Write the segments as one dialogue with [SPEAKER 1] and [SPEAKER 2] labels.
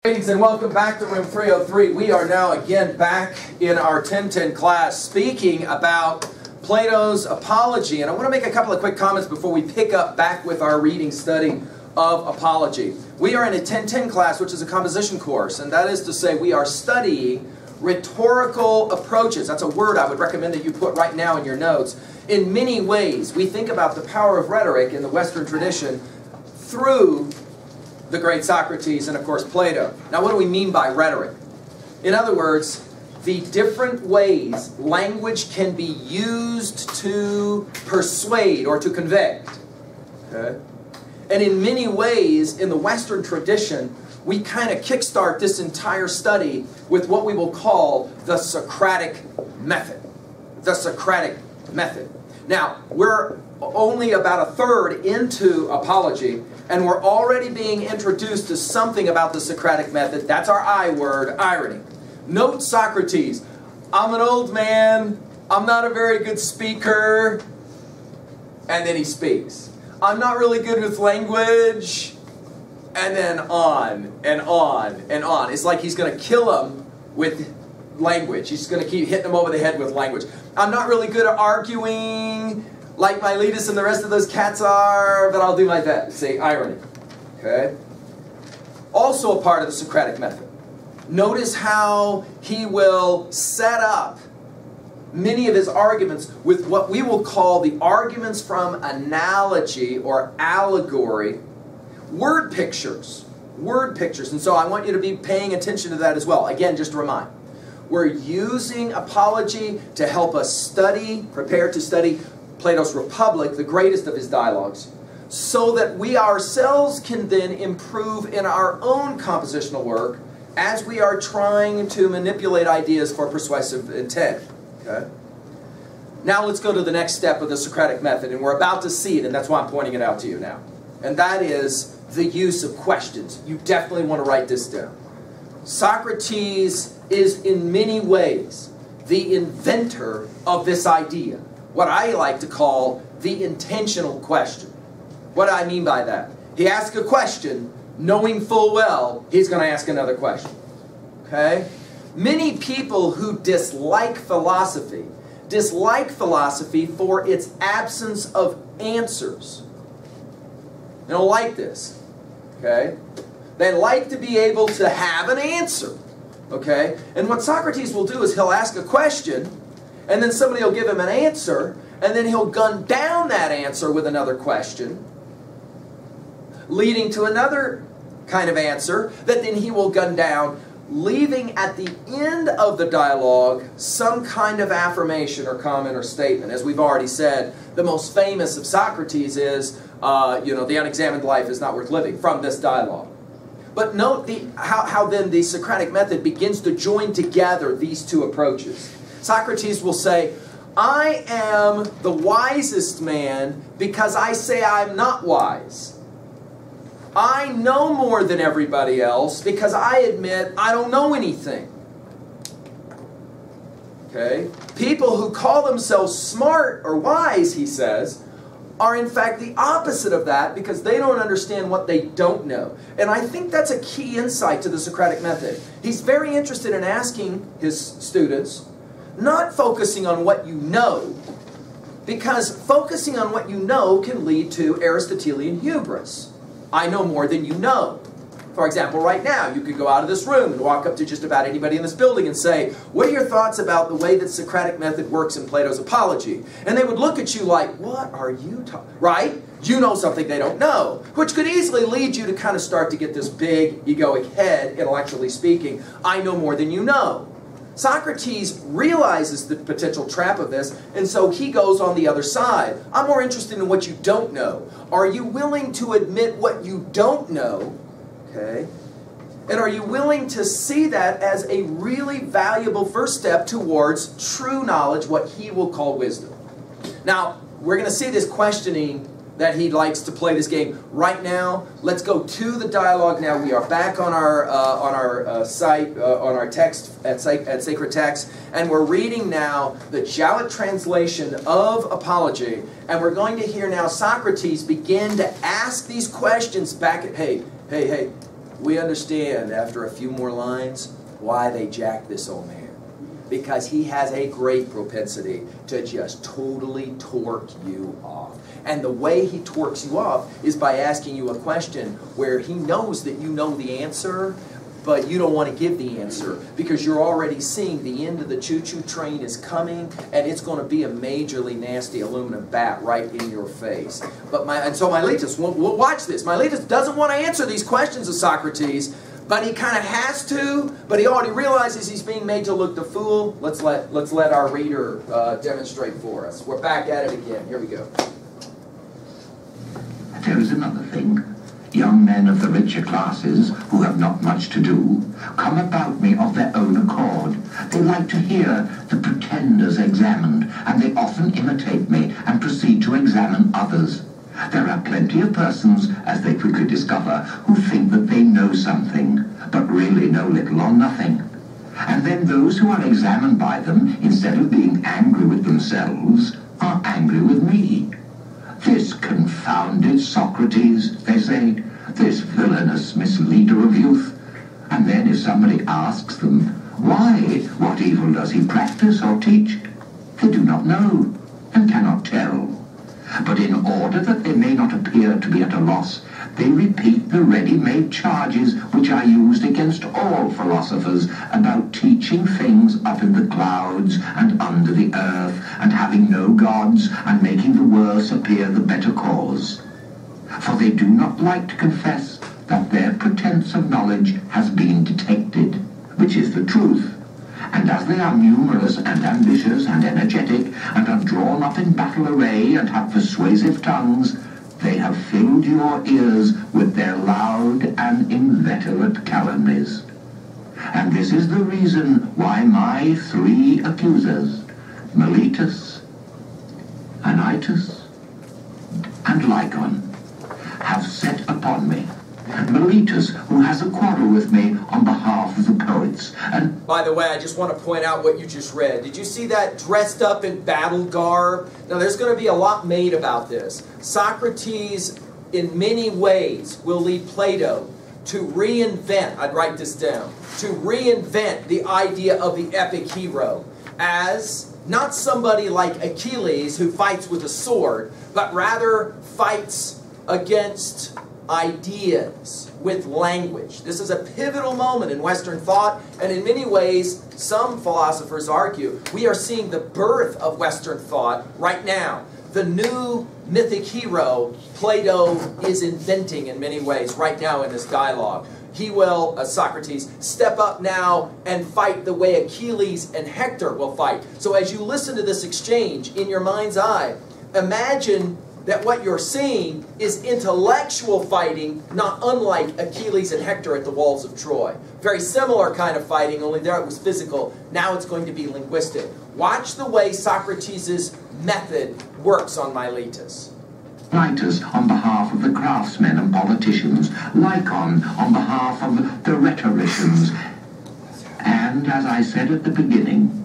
[SPEAKER 1] Greetings and welcome back to room 303. We are now again back in our 1010 class speaking about Plato's Apology. And I want to make a couple of quick comments before we pick up back with our reading study of Apology. We are in a 1010 class, which is a composition course, and that is to say we are studying rhetorical approaches. That's a word I would recommend that you put right now in your notes. In many ways, we think about the power of rhetoric in the Western tradition through the great Socrates and, of course, Plato. Now, what do we mean by rhetoric? In other words, the different ways language can be used to persuade or to convict. Okay? And in many ways, in the Western tradition, we kind of kickstart this entire study with what we will call the Socratic method. The Socratic method. Now, we're only about a third into Apology, and we're already being introduced to something about the Socratic method. That's our I word, irony. Note Socrates, I'm an old man, I'm not a very good speaker, and then he speaks. I'm not really good with language, and then on and on and on. It's like he's going to kill him with language. He's going to keep hitting him over the head with language. I'm not really good at arguing like Miletus and the rest of those cats are, but I'll do my best. See, irony. Okay? Also a part of the Socratic method. Notice how he will set up many of his arguments with what we will call the arguments from analogy or allegory, word pictures. Word pictures. And so I want you to be paying attention to that as well. Again, just to remind, we're using Apology to help us study, prepare to study Plato's Republic, the greatest of his dialogues, so that we ourselves can then improve in our own compositional work as we are trying to manipulate ideas for persuasive intent. Okay? Now let's go to the next step of the Socratic method, and we're about to see it, and that's why I'm pointing it out to you now. And that is the use of questions. You definitely want to write this down. Socrates is in many ways the inventor of this idea. What I like to call the intentional question. What do I mean by that? He asks a question, knowing full well he's going to ask another question. Okay? Many people who dislike philosophy for its absence of answers. They don't like this. Okay? They like to be able to have an answer. Okay? And what Socrates will do is he'll ask a question, and then somebody will give him an answer, and then he'll gun down that answer with another question, leading to another kind of answer that then he will gun down, leaving at the end of the dialogue some kind of affirmation or comment or statement. As we've already said, the most famous of Socrates is, the unexamined life is not worth living, from this dialogue. But note how then the Socratic method begins to join together these two approaches. Socrates will say, I am the wisest man because I say I'm not wise. I know more than everybody else because I admit I don't know anything. Okay? People who call themselves smart or wise, he says, are in fact the opposite of that because they don't understand what they don't know. And I think that's a key insight to the Socratic method. He's very interested in asking his students, not focusing on what you know, because focusing on what you know can lead to Aristotelian hubris. I know more than you know. For example, right now, you could go out of this room and walk up to just about anybody in this building and say, what are your thoughts about the way that Socratic method works in Plato's Apology? And they would look at you like, what are you talking, right? You know something they don't know, which could easily lead you to kind of start to get this big egoic head, intellectually speaking, I know more than you know. Socrates realizes the potential trap of this, and so he goes on the other side. I'm more interested in what you don't know. Are you willing to admit what you don't know? Okay? And are you willing to see that as a really valuable first step towards true knowledge, what he will call wisdom? Now, we're going to see this questioning that he likes to play this game. Right now, let's go to the dialogue now. We are back on our site, on our text at Sacred Text, and we're reading now the Jowett translation of Apology, and we're going to hear now Socrates begin to ask these questions back at, hey, we understand after a few more lines why they jacked this old man. Because he has a great propensity to just totally torque you off. And the way he torques you off is by asking you a question where he knows that you know the answer, but you don't want to give the answer because you're already seeing the end of the choo-choo train is coming, and it's going to be a majorly nasty aluminum bat right in your face. So Miletus, watch this. Miletus doesn't want to answer these questions of Socrates, but he kind of has to, but he already realizes he's being made to look the fool. Let's let our reader demonstrate for us. We're back at it again. Here we go.
[SPEAKER 2] There is another thing. Young men of the richer classes, who have not much to do, come about me of their own accord. They like to hear the pretenders examined, and they often imitate me and proceed to examine others. There are plenty of persons, as they quickly discover, who think that they know something, but really know little or nothing. And then those who are examined by them, instead of being angry with themselves, are angry with me. This confounded Socrates, they say, this villainous misleader of youth. And then if somebody asks them, why, what evil does he practice or teach? They do not know and cannot tell. But in order that they may not appear to be at a loss, they repeat the ready-made charges which are used against all philosophers about teaching things up in the clouds and under the earth, and having no gods, and making the worse appear the better cause. For they do not like to confess that their pretense of knowledge has been detected, which is the truth. And as they are numerous and ambitious and energetic, and are drawn up in battle array and have persuasive tongues, they have filled your ears with their loud and inveterate calumnies. And this is the reason why my three accusers, Miletus, Anytus, and Lycon, have set upon me. Miletus, who has a quarrel with me on behalf of the poets, and...
[SPEAKER 1] By the way, I just want to point out what you just read. Did you see that dressed up in battle garb? Now, there's going to be a lot made about this. Socrates, in many ways, will lead Plato to reinvent, I'd write this down, to reinvent the idea of the epic hero as not somebody like Achilles who fights with a sword, but rather fights against ideas with language. This is a pivotal moment in Western thought, and in many ways, some philosophers argue, we are seeing the birth of Western thought right now. The new mythic hero Plato is inventing in many ways right now in this dialogue. He will, Socrates, step up now and fight the way Achilles and Hector will fight. So as you listen to this exchange in your mind's eye, imagine that what you're seeing is intellectual fighting, not unlike Achilles and Hector at the walls of Troy. Very similar kind of fighting, only there it was physical. Now it's going to be linguistic. Watch the way Socrates' method works on Miletus.
[SPEAKER 2] Anytus on behalf of the craftsmen and politicians, Lycon on behalf of the rhetoricians. And as I said at the beginning,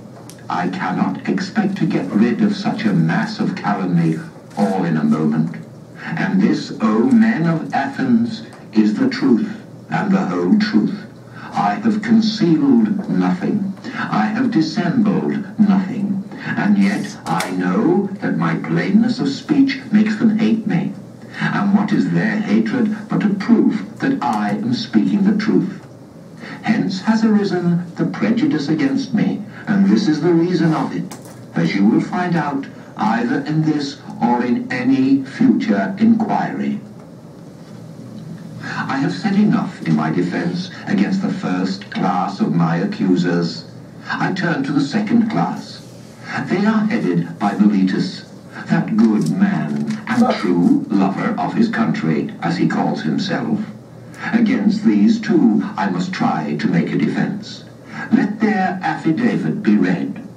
[SPEAKER 2] I cannot expect to get rid of such a mass of calumny all in a moment. And this, O men of Athens, is the truth, and the whole truth. I have concealed nothing. I have dissembled nothing. And yet I know that my plainness of speech makes them hate me. And what is their hatred but a proof that I am speaking the truth? Hence has arisen the prejudice against me, and this is the reason of it, as you will find out either in this or in any future inquiry. I have said enough in my defense against the first class of my accusers. I turn to the second class. They are headed by Miletus, that good man and true lover of his country, as he calls himself. Against these too I must try to make a defense. Let their affidavit be read.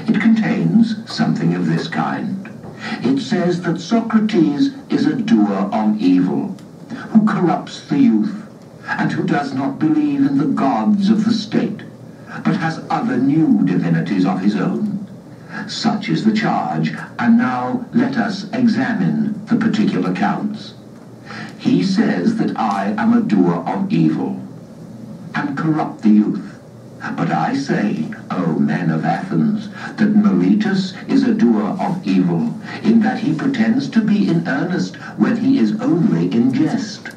[SPEAKER 2] It contains something of this kind. It says that Socrates is a doer of evil, who corrupts the youth, and who does not believe in the gods of the state, but has other new divinities of his own. Such is the charge, and now let us examine the particular counts. He says that I am a doer of evil and corrupt the youth. But I say, O men of Athens, that Miletus is a doer of evil, in that he pretends to be in earnest when he is only in jest,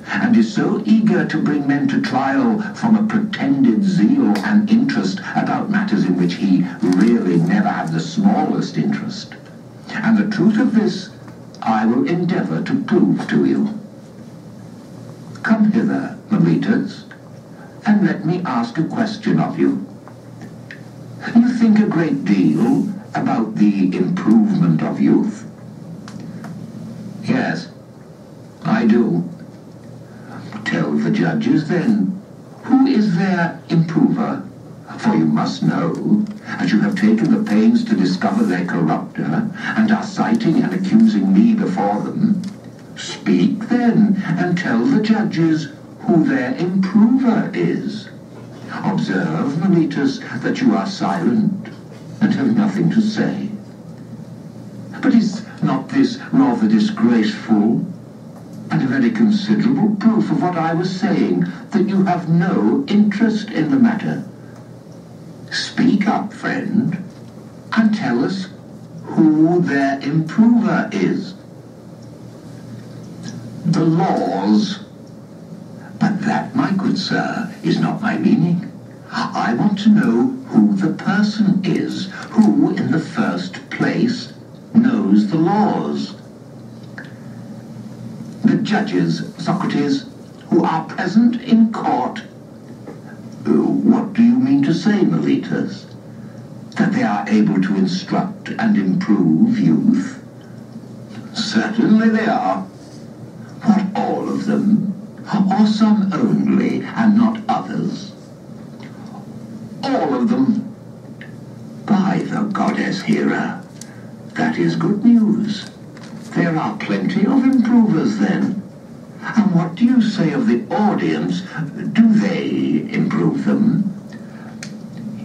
[SPEAKER 2] and is so eager to bring men to trial from a pretended zeal and interest about matters in which he really never had the smallest interest. And the truth of this I will endeavor to prove to you. Come hither, Miletus, and let me ask a question of you. You think a great deal about the improvement of youth? Yes, I do. Tell the judges, then, who is their improver? For you must know, as you have taken the pains to discover their corrupter, and are citing and accusing me before them. Speak, then, and tell the judges who their improver is. Observe, Miletus, that you are silent and have nothing to say. But is not this rather disgraceful, and a very considerable proof of what I was saying, that you have no interest in the matter? Speak up, friend, and tell us who their improver is. The laws. But that, my good sir, is not my meaning. I want to know who the person is, who, in the first place, knows the laws. The judges, Socrates, who are present in court. What do you mean to say, Miletus? That they are able to instruct and improve youth? Certainly they are. What, all of them? Or some only, and not others? All of them. By the goddess Hera, that is good news. There are plenty of improvers, then. And what do you say of the audience? Do they improve them?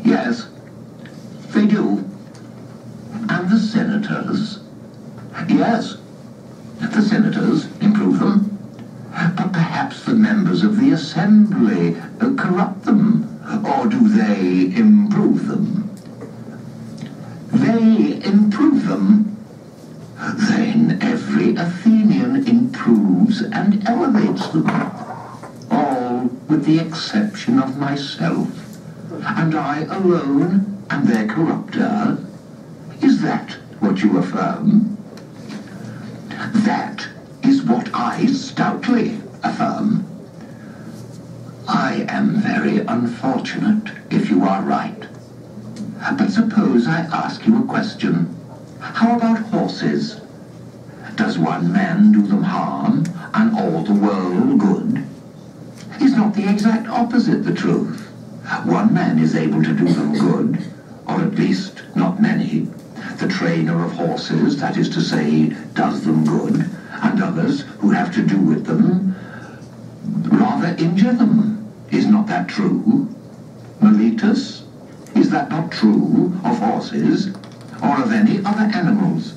[SPEAKER 2] Yes, they do. And the senators? Yes, the senators improve them. But perhaps the members of the assembly corrupt them, or do they improve them? They improve them. Then every Athenian improves and elevates them, all with the exception of myself, and I alone am their corrupter. Is that what you affirm? That is what I stoutly affirm. I am very unfortunate if you are right. But suppose I ask you a question. How about horses? Does one man do them harm and all the world good? Is not the exact opposite the truth? One man is able to do them good, or at least not many. The trainer of horses, that is to say, does them good, and others who have to do with them rather injure them. Is not that true? Miletus, is that not true of horses, or of any other animals?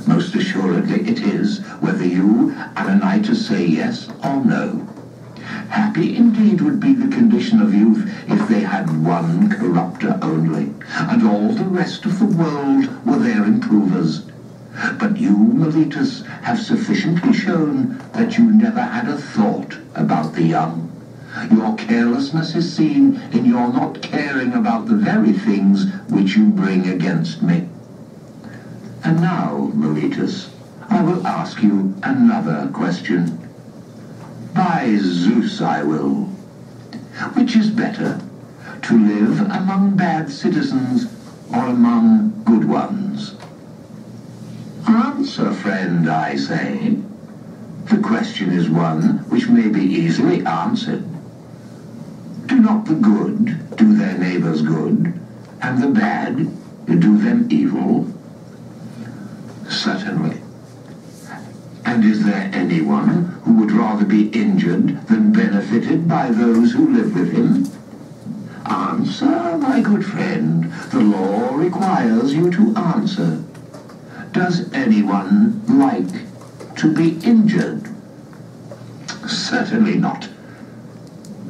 [SPEAKER 2] Most assuredly it is, whether you and Anytus say yes or no. Happy indeed would be the condition of youth if they had one corrupter only, and all the rest of the world were their improvers. But you, Miletus, have sufficiently shown that you never had a thought about the young. Your carelessness is seen in your not caring about the very things which you bring against me. And now, Miletus, I will ask you another question. By Zeus I will. Which is better, to live among bad citizens or among good ones? Answer, friend, I say. The question is one which may be easily answered. Do not the good do their neighbors good, and the bad do them evil? Certainly. And is there anyone who would rather be injured than benefited by those who live with him? Answer, my good friend. The law requires you to answer. Does anyone like to be injured? Certainly not.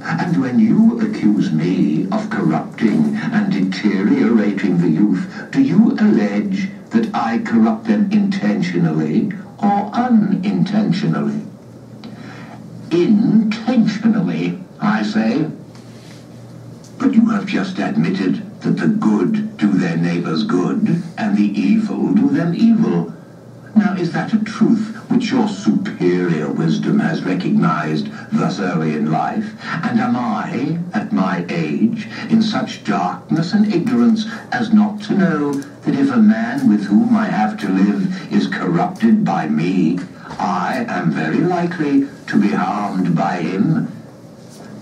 [SPEAKER 2] And when you accuse me of corrupting and deteriorating the youth, do you allege that I corrupt them intentionally or unintentionally? Intentionally, I say. But you have just admitted that the good do their neighbors good, and the evil do them evil. Now, is that a truth which your superior wisdom has recognized thus early in life? And am I, at my age, in such darkness and ignorance as not to know that if a man with whom I have to live is corrupted by me, I am very likely to be harmed by him?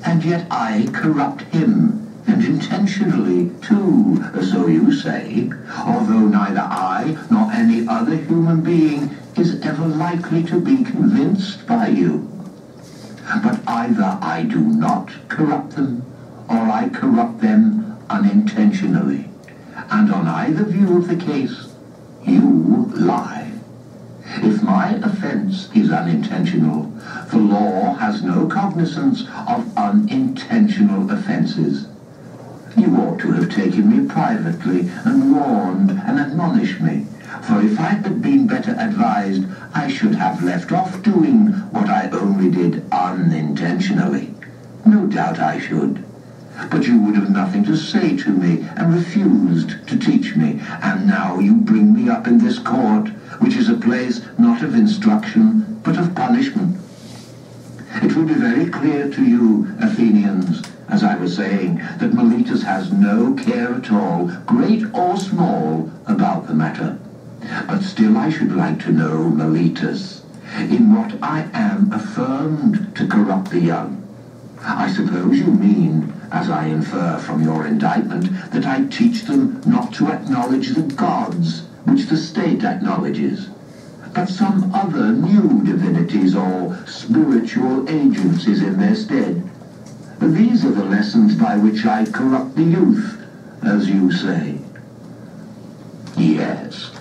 [SPEAKER 2] And yet I corrupt him, and intentionally, too, so you say, although neither I nor any other human being is ever likely to be convinced by you. But either I do not corrupt them, or I corrupt them unintentionally. And on either view of the case, you lie. If my offense is unintentional, the law has no cognizance of unintentional offenses. You ought to have taken me privately and warned and admonished me, for if I had been better advised, I should have left off doing what I only did unintentionally. No doubt I should. But you would have nothing to say to me and refused to teach me, and now you bring me up in this court, which is a place not of instruction, but of punishment. It will be very clear to you, Athenians, as I was saying, that Meletus has no care at all, great or small, about the matter. But still I should like to know, Meletus, in what I am affirmed to corrupt the young. I suppose you mean, as I infer from your indictment, that I teach them not to acknowledge the gods which the state acknowledges, but some other new divinities or spiritual agencies in their stead. These are the lessons by which I corrupt the youth, as you say. Yes,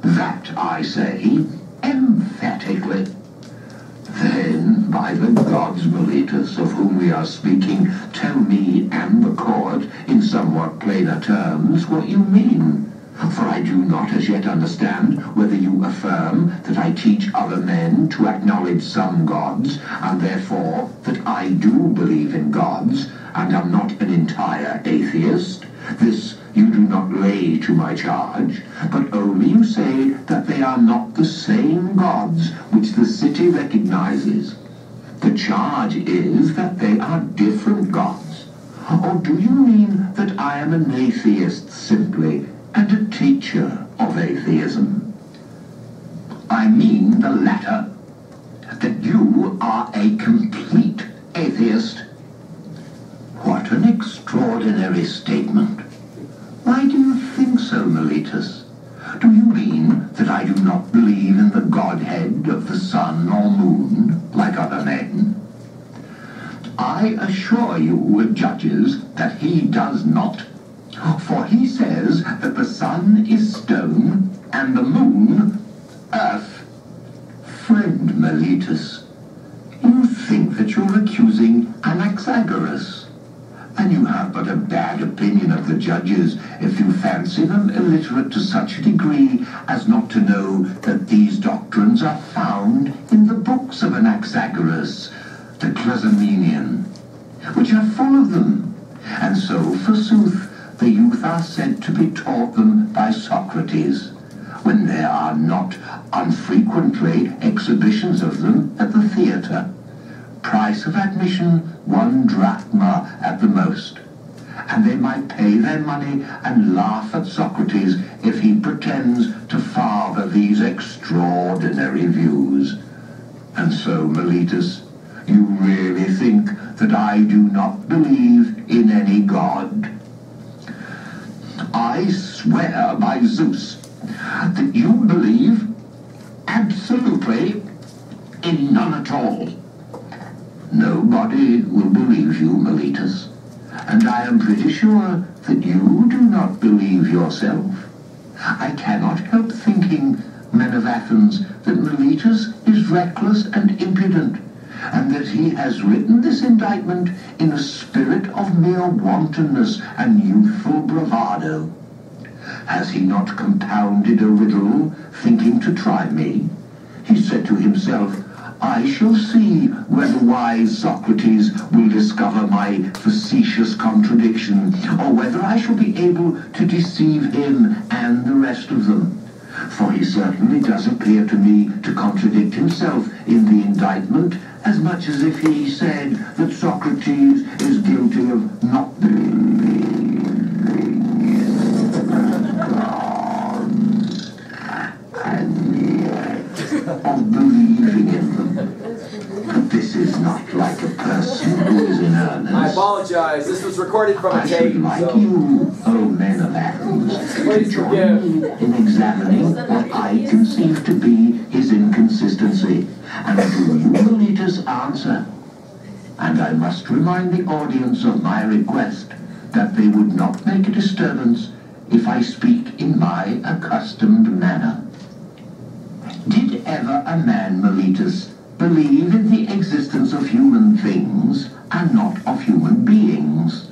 [SPEAKER 2] that I say, emphatically. Then, by the gods, Meletus, of whom we are speaking, tell me and the court, in somewhat plainer terms, what you mean. For I do not as yet understand whether you affirm that I teach other men to acknowledge some gods, and therefore that I do believe in gods, and am not an entire atheist. This you do not lay to my charge, but only you say that they are not the same gods which the city recognizes. The charge is that they are different gods. Or do you mean that I am an atheist simply, and a teacher of atheism? I mean the latter, that you are a complete atheist. What an extraordinary statement. Why do you think so, Meletus? Do you mean that I do not believe in the godhead of the sun or moon, like other men? I assure you, judges, that he does not. For he says that the sun is stone and the moon earth. Friend Meletus, you think that you're accusing Anaxagoras, and you have but a bad opinion of the judges if you fancy them illiterate to such a degree as not to know that these doctrines are found in the books of Anaxagoras, the Clazomenian, which are full of them, and so, forsooth, the youth are said to be taught them by Socrates, when there are not unfrequently exhibitions of them at the theatre. Price of admission 1 drachma at the most, and they might pay their money and laugh at Socrates if he pretends to father these extraordinary views. And so, Meletus, you really think that I do not believe in any god? I swear by Zeus that you believe absolutely in none at all. Nobody will believe you, Meletus, and I am pretty sure that you do not believe yourself. I cannot help thinking, men of Athens, that Meletus is reckless and impudent, and that he has written this indictment in a spirit of mere wantonness and youthful bravado. Has he not compounded a riddle, thinking to try me? He said to himself, I shall see whether wise Socrates will discover my facetious contradiction, or whether I shall be able to deceive him and the rest of them. For he certainly does appear to me to contradict himself in the indictment, as much as if he said that Socrates is guilty of not believing in gods, and yet of believing in them. But this is not like a person who is in earnest.
[SPEAKER 1] I apologize. This was recorded from a
[SPEAKER 2] I
[SPEAKER 1] tape.
[SPEAKER 2] should like you, O men of Athens, to join me in examining what I conceive to be his inconsistency, and do you, Miletus, answer. And I must remind the audience of my request that they would not make a disturbance if I speak in my accustomed manner. Did ever a man, Miletus, believe in the existence of human things and not of human beings?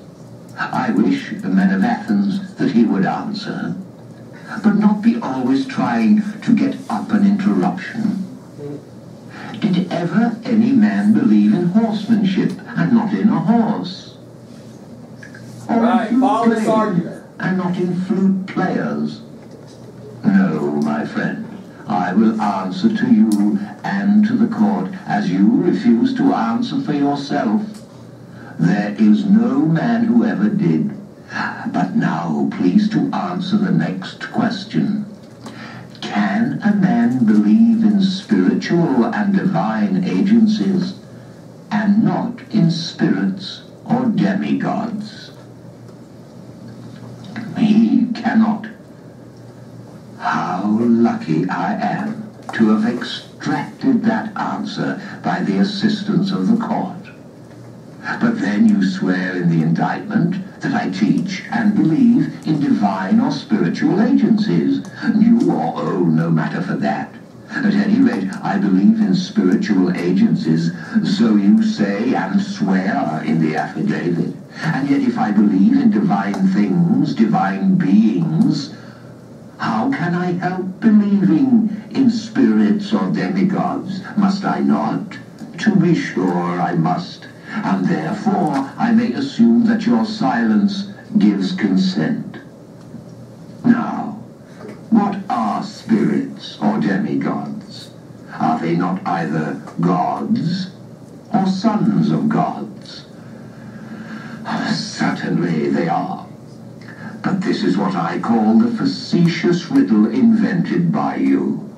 [SPEAKER 2] I wish the men of Athens that he would answer, but not be always trying to get up an interruption. Did ever any man believe in horsemanship and not in a horse? Or
[SPEAKER 1] Right,
[SPEAKER 2] in
[SPEAKER 1] follow
[SPEAKER 2] flute
[SPEAKER 1] this
[SPEAKER 2] playing
[SPEAKER 1] argument.
[SPEAKER 2] and not in flute players? No, my friend. I will answer to you and to the court as you refuse to answer for yourself. There is no man who ever did. But now please to answer the next question. Can a man believe in spiritual and divine agencies and not in spirits or demigods? He cannot. How lucky I am to have extracted that answer by the assistance of the court. But then you swear in the indictment that I teach and believe in divine or spiritual agencies. New or old, no matter for that. At any rate, I believe in spiritual agencies, so you say and swear in the affidavit. And yet if I believe in divine things, divine beings, how can I help believing in spirits or demigods? Must I not? To be sure I must, and therefore I may assume that your silence gives consent. Now, what are spirits or demigods? Are they not either gods or sons of gods? Certainly they are. But this is what I call the facetious riddle invented by you.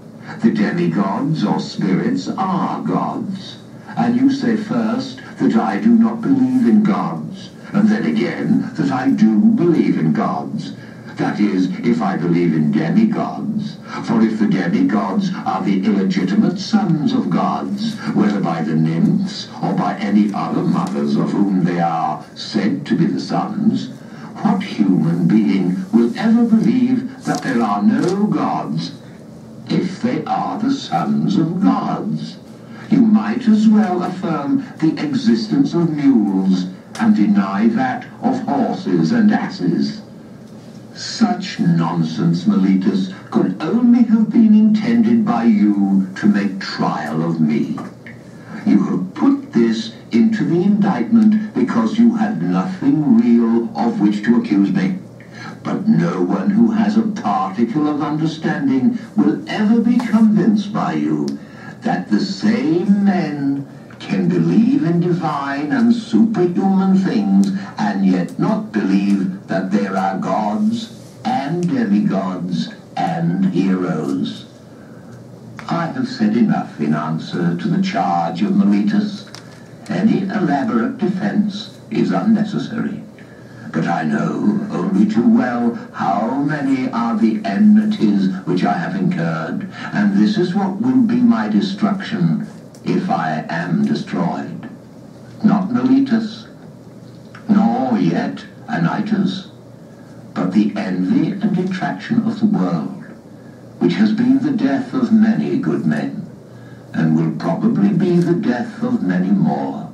[SPEAKER 2] The demigods or spirits are gods. And you say first that I do not believe in gods, and then again that I do believe in gods. That is, if I believe in demigods. For if the demigods are the illegitimate sons of gods, whether by the nymphs or by any other mothers of whom they are said to be the sons, what human being will ever believe that there are no gods if they are the sons of gods? You might as well affirm the existence of mules and deny that of horses and asses. Such nonsense, Miletus, could only have been intended by you to make trial of me. You have put this into the indictment because you had nothing real of which to accuse me. But no one who has a particle of understanding will ever be convinced by you that the same men can believe in divine and superhuman things and yet not believe that there are gods and demigods and heroes. I have said enough in answer to the charge of Miletus. Any elaborate defense is unnecessary. But I know only too well how many are the enmities which I have incurred, and this is what will be my destruction if I am destroyed. Not Miletus, nor yet Anytus, but the envy and detraction of the world, which has been the death of many good men. and will probably be the death of many more.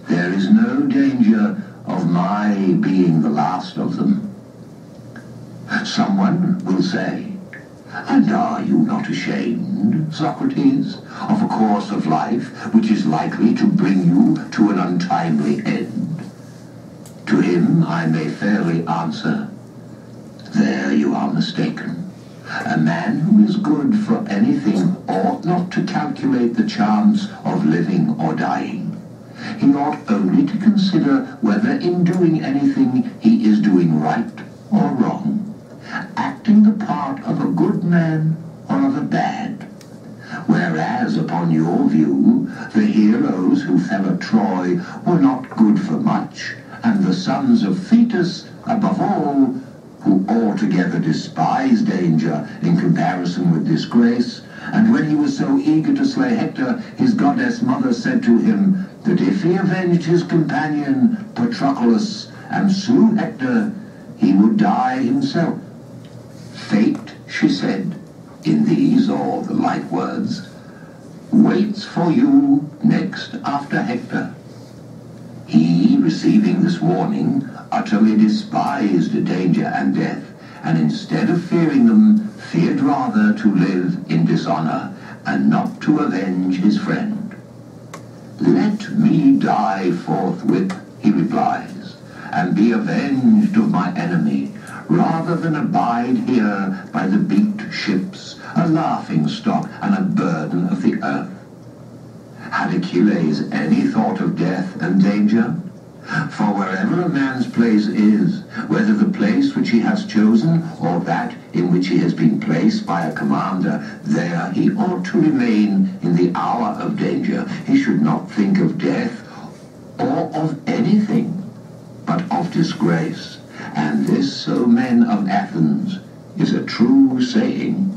[SPEAKER 2] There is no danger of my being the last of them. Someone will say, and are you not ashamed, Socrates, of a course of life which is likely to bring you to an untimely end? To him I may fairly answer, there you are mistaken. A man who is good for anything ought not to calculate the chance of living or dying. He ought only to consider whether in doing anything he is doing right or wrong, acting the part of a good man or of a bad. Whereas, upon your view, the heroes who fell at Troy were not good for much, and the sons of Thetis, above all, who altogether despised danger in comparison with disgrace, and when he was so eager to slay Hector, his goddess mother said to him that if he avenged his companion Patroclus and slew Hector, he would die himself. Fate, she said, in these or the like words, waits for you next after Hector. He, receiving this warning, utterly despised danger and death, and instead of fearing them, feared rather to live in dishonor, and not to avenge his friend. Let me die forthwith, he replies, and be avenged of my enemy, rather than abide here by the beaked ships, a laughing-stock and a burden of the earth. Had Achilles any thought of death and danger? For wherever a man's place is, whether the place which he has chosen or that in which he has been placed by a commander, there he ought to remain in the hour of danger. He should not think of death or of anything but of disgrace. And this, O men of Athens, is a true saying.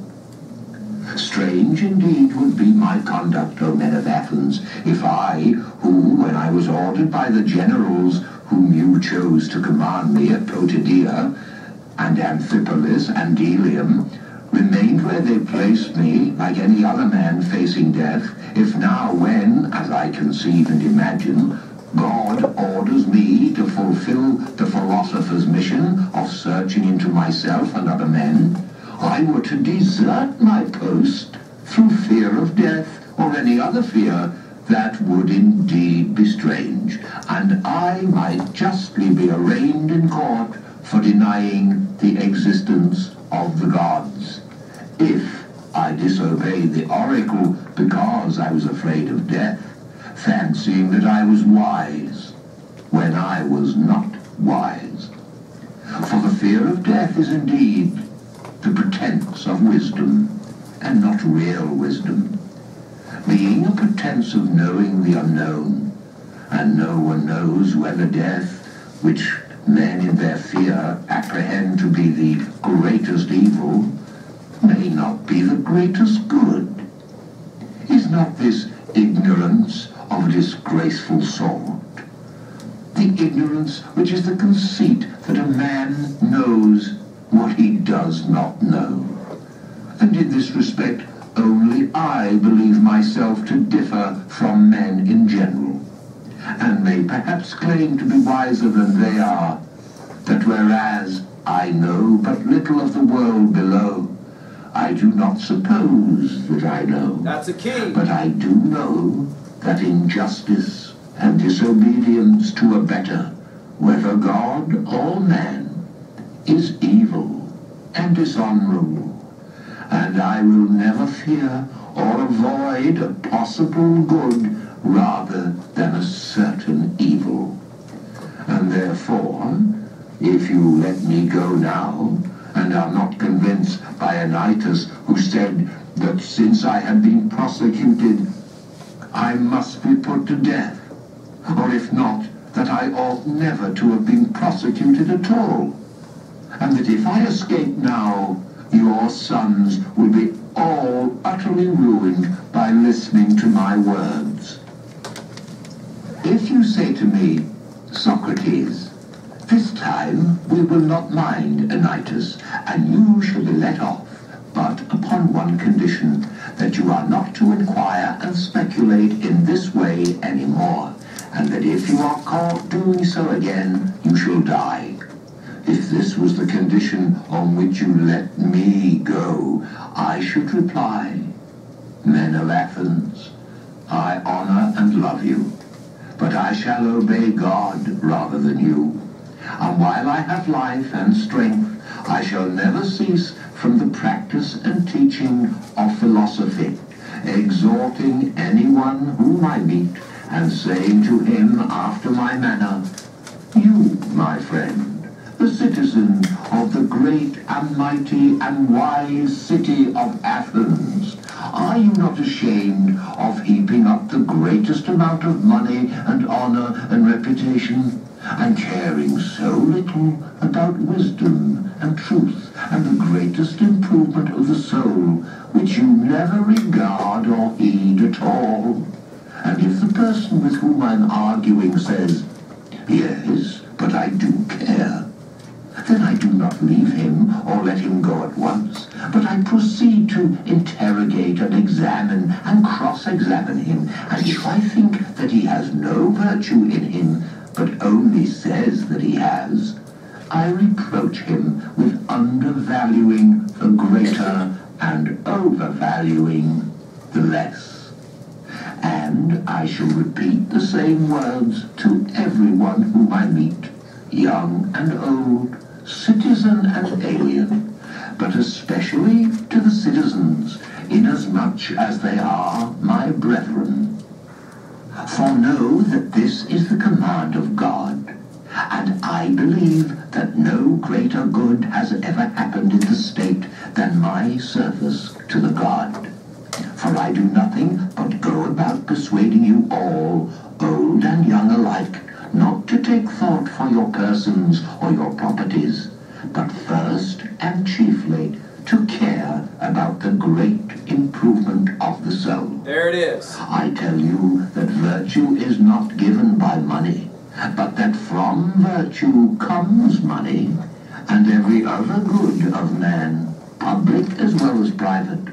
[SPEAKER 2] Strange indeed would be my conduct, O men of Athens, if I, who, when I was ordered by the generals whom you chose to command me at Potidea, and Amphipolis and Delium, remained where they placed me like any other man facing death, if now when, as I conceive and imagine, God orders me to fulfill the philosopher's mission of searching into myself and other men, I were to desert my post through fear of death or any other fear, that would indeed be strange, and I might justly be arraigned in court for denying the existence of the gods. If I disobeyed the oracle because I was afraid of death, fancying that I was wise when I was not wise. For the fear of death is indeed the pretense of wisdom, and not real wisdom, being a pretense of knowing the unknown, and no one knows whether death, which men in their fear apprehend to be the greatest evil, may not be the greatest good. Is not this ignorance of a disgraceful sort? The ignorance which is the conceit that a man knows what he does not know. And in this respect, only I believe myself to differ from men in general, and may perhaps claim to be wiser than they are, that whereas I know but little of the world below, I do not suppose that I know.
[SPEAKER 1] That's a key.
[SPEAKER 2] But I do know that injustice and disobedience to a better, whether God or man, is evil and dishonorable, and I will never fear or avoid a possible good rather than a certain evil. And therefore, if you let me go now, and are not convinced by Anytus, who said that since I had been prosecuted, I must be put to death, or if not, that I ought never to have been prosecuted at all, and that if I escape now, your sons will be all utterly ruined by listening to my words. If you say to me, Socrates, this time we will not mind Anytus, and you shall be let off, but upon one condition, that you are not to inquire and speculate in this way anymore, and that if you are caught doing so again, you shall die. If this was the condition on which you let me go, I should reply, men of Athens, I honor and love you, but I shall obey God rather than you. And while I have life and strength, I shall never cease from the practice and teaching of philosophy, exhorting anyone whom I meet, and saying to him after my manner, you, my friend, the citizen of the great and mighty and wise city of Athens, are you not ashamed of heaping up the greatest amount of money and honor and reputation, and caring so little about wisdom and truth and the greatest improvement of the soul, which you never regard or heed at all? And if the person with whom I'm arguing says, yes, but I do care, then I do not leave him or let him go at once, but I proceed to interrogate and examine and cross-examine him, and if I think that he has no virtue in him, but only says that he has, I reproach him with undervaluing the greater and overvaluing the less. And I shall repeat the same words to everyone whom I meet, young and old, citizen and alien, but especially to the citizens, inasmuch as they are my brethren. For know that this is the command of God, and I believe that no greater good has ever happened in the state than my service to the God. For I do nothing but go about persuading you all, old and young alike, not to take thought for your persons or your properties, but first and chiefly to care about the great improvement of the soul.
[SPEAKER 1] There it is.
[SPEAKER 2] I tell you that virtue is not given by money, but that from virtue comes money, and every other good of man, public as well as private.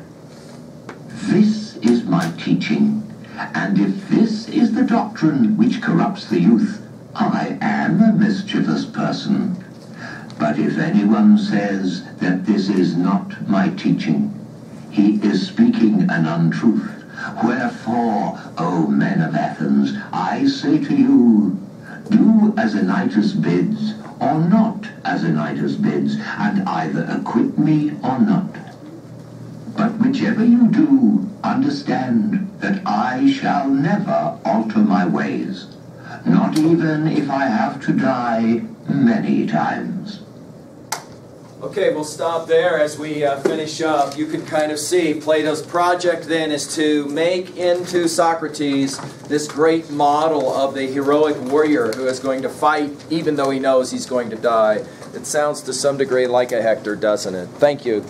[SPEAKER 2] This is my teaching, and if this is the doctrine which corrupts the youth, I am a mischievous person. But if anyone says that this is not my teaching, he is speaking an untruth. Wherefore, O men of Athens, I say to you, do as Anytus bids, or not as Anytus bids, and either acquit me or not. But whichever you do, understand that I shall never alter my ways, not even if I have to die many times.
[SPEAKER 1] Okay, we'll stop there as we finish up. You can kind of see Plato's project then is to make into Socrates this great model of the heroic warrior who is going to fight even though he knows he's going to die. It sounds to some degree like a Hector, doesn't it? Thank you.